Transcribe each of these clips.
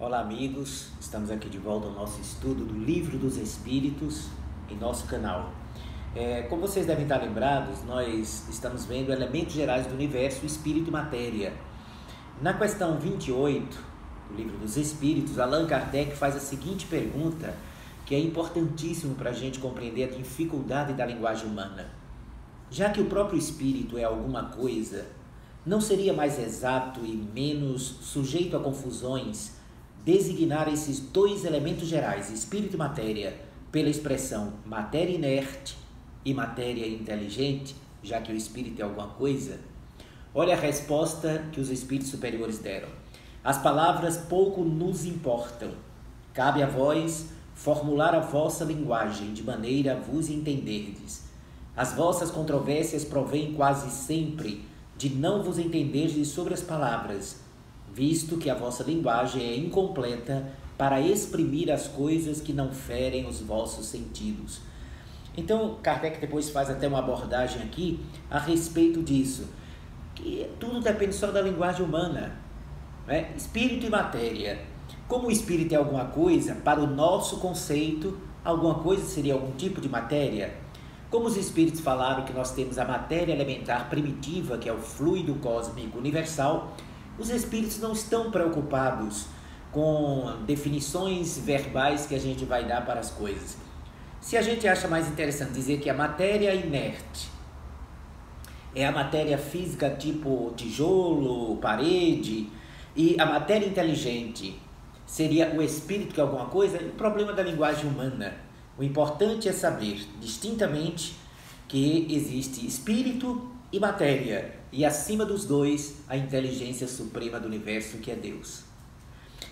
Olá amigos, estamos aqui de volta ao nosso estudo do Livro dos Espíritos em nosso canal. Como vocês devem estar lembrados, nós estamos vendo elementos gerais do universo, espírito e matéria. Na questão 28 do Livro dos Espíritos, Allan Kardec faz a seguinte pergunta, que é importantíssimo para a gente compreender a dificuldade da linguagem humana. Já que o próprio espírito é alguma coisa, não seria mais exato e menos sujeito a confusões designar esses dois elementos gerais, espírito e matéria, pela expressão matéria inerte e matéria inteligente, já que o espírito é alguma coisa? Olha a resposta que os espíritos superiores deram. As palavras pouco nos importam. Cabe a vós formular a vossa linguagem, de maneira a vos entenderdes. As vossas controvérsias provêm quase sempre de não vos entenderdes sobre as palavras, visto que a vossa linguagem é incompleta para exprimir as coisas que não ferem os vossos sentidos. Então, Kardec depois faz até uma abordagem aqui a respeito disso, que tudo depende só da linguagem humana, né? Espírito e matéria. Como o espírito é alguma coisa, para o nosso conceito, alguma coisa seria algum tipo de matéria. Como os espíritos falaram que nós temos a matéria elementar primitiva, que é o fluido cósmico universal, os espíritos não estão preocupados com definições verbais que a gente vai dar para as coisas. Se a gente acha mais interessante dizer que a matéria inerte é a matéria física tipo tijolo, parede, e a matéria inteligente seria o espírito que é alguma coisa, é o problema da linguagem humana. O importante é saber distintamente que existe espírito e matéria, e acima dos dois, a inteligência suprema do universo, que é Deus.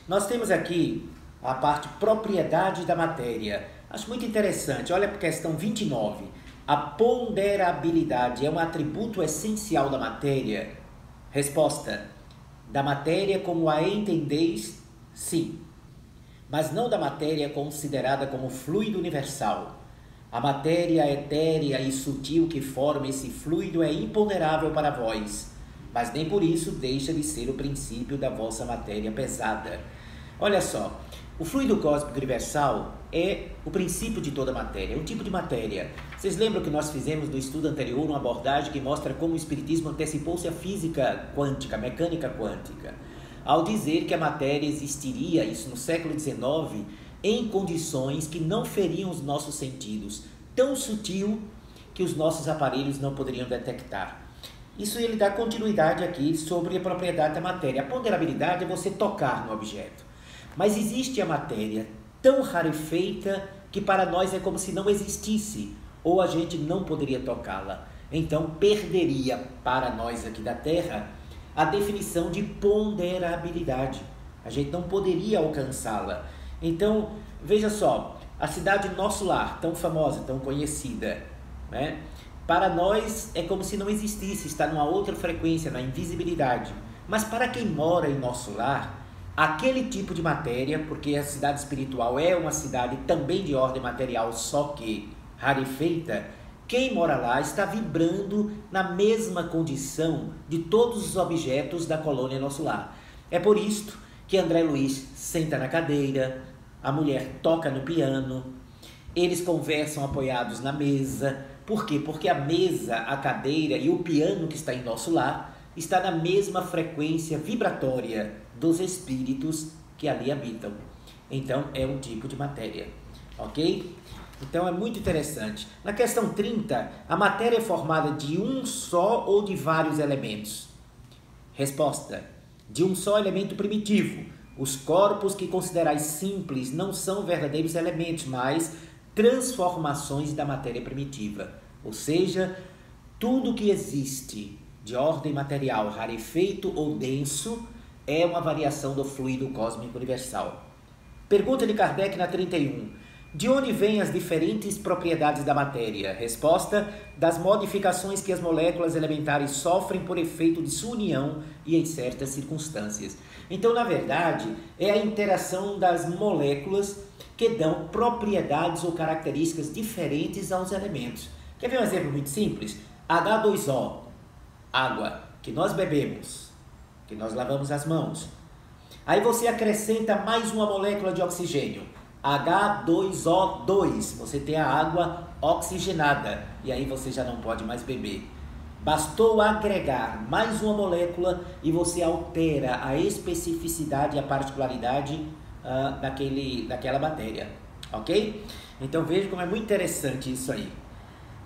Nós temos aqui a parte propriedade da matéria. Acho muito interessante, olha para a questão 29. A ponderabilidade é um atributo essencial da matéria? Resposta: da matéria como a entendeis, sim, mas não da matéria considerada como fluido universal. A matéria etérea e sutil que forma esse fluido é imponderável para vós, mas nem por isso deixa de ser o princípio da vossa matéria pesada. Olha só, o fluido cósmico universal é o princípio de toda matéria, é um tipo de matéria. Vocês lembram que nós fizemos no estudo anterior uma abordagem que mostra como o espiritismo antecipou-se à física quântica, à mecânica quântica, ao dizer que a matéria existiria, isso no século XIX, em condições que não feriam os nossos sentidos, tão sutil que os nossos aparelhos não poderiam detectar. Isso ele dá continuidade aqui sobre a propriedade da matéria. A ponderabilidade é você tocar no objeto. Mas existe a matéria tão rarefeita que para nós é como se não existisse, ou a gente não poderia tocá-la. Então perderia para nós aqui da Terra a definição de ponderabilidade. A gente não poderia alcançá-la. Então, veja só, a cidade Nosso Lar, tão famosa, tão conhecida, né? Para nós é como se não existisse, está numa outra frequência, na invisibilidade. Mas para quem mora em Nosso Lar, aquele tipo de matéria, porque a cidade espiritual é uma cidade também de ordem material, só que rarefeita, quem mora lá está vibrando na mesma condição de todos os objetos da colônia Nosso Lar. É por isto que André Luiz senta na cadeira, a mulher toca no piano, eles conversam apoiados na mesa. Por quê? Porque a mesa, a cadeira e o piano que está em Nosso Lar está na mesma frequência vibratória dos espíritos que ali habitam. Então é um tipo de matéria, ok? Então é muito interessante. Na questão 30, a matéria é formada de um só ou de vários elementos? Resposta: de um só elemento primitivo. Os corpos que considerais simples não são verdadeiros elementos, mas transformações da matéria primitiva. Ou seja, tudo que existe de ordem material, rarefeito ou denso, é uma variação do fluido cósmico universal. Pergunta de Kardec na 31. De onde vêm as diferentes propriedades da matéria? Resposta: das modificações que as moléculas elementares sofrem por efeito de sua união e em certas circunstâncias. Então, na verdade, é a interação das moléculas que dão propriedades ou características diferentes aos elementos. Quer ver um exemplo muito simples? H2O, água, que nós bebemos, que nós lavamos as mãos. Aí você acrescenta mais uma molécula de oxigênio, H2O2, você tem a água oxigenada, e aí você já não pode mais beber. Bastou agregar mais uma molécula e você altera a especificidade e a particularidade daquela matéria, ok? Então veja como é muito interessante isso aí.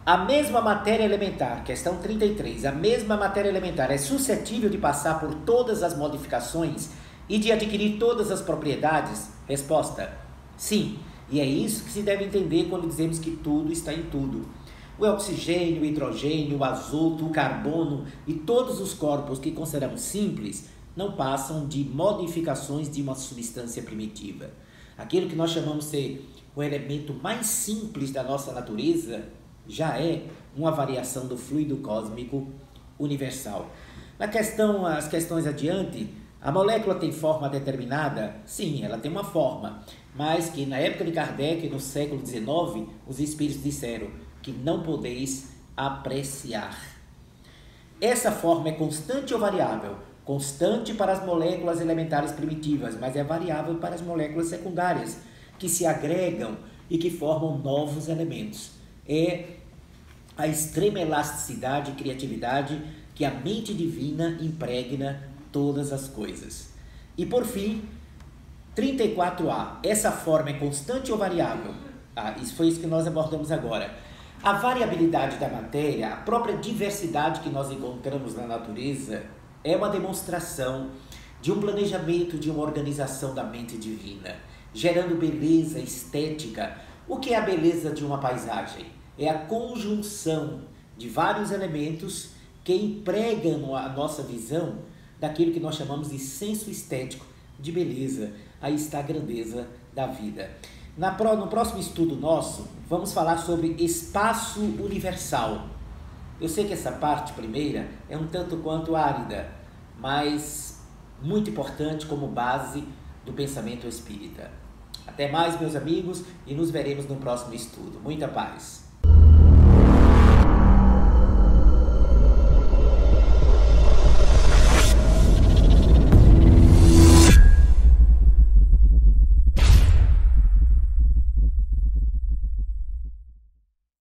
A mesma matéria elementar, questão 33, a mesma matéria elementar é suscetível de passar por todas as modificações e de adquirir todas as propriedades? Resposta: sim, e é isso que se deve entender quando dizemos que tudo está em tudo. O oxigênio, o hidrogênio, o azoto, o carbono e todos os corpos que consideramos simples não passam de modificações de uma substância primitiva. Aquilo que nós chamamos de o elemento mais simples da nossa natureza já é uma variação do fluido cósmico universal. As questões adiante, a molécula tem forma determinada? Sim, ela tem uma forma, mas que na época de Kardec, no século XIX, os espíritos disseram que não podeis apreciar. Essa forma é constante ou variável? Constante para as moléculas elementares primitivas, mas é variável para as moléculas secundárias, que se agregam e que formam novos elementos. É a extrema elasticidade e criatividade que a mente divina impregna todas as coisas. E por fim, 34A, essa forma é constante ou variável? Isso foi isso que nós abordamos agora. A variabilidade da matéria, a própria diversidade que nós encontramos na natureza, é uma demonstração de um planejamento, de uma organização da mente divina, gerando beleza estética. O que é a beleza de uma paisagem? É a conjunção de vários elementos que empregam a nossa visão daquilo que nós chamamos de senso estético de beleza. Aí está a grandeza da vida. No próximo estudo nosso, vamos falar sobre espaço universal. Eu sei que essa parte primeira é um tanto quanto árida, mas muito importante como base do pensamento espírita. Até mais, meus amigos, e nos veremos no próximo estudo. Muita paz!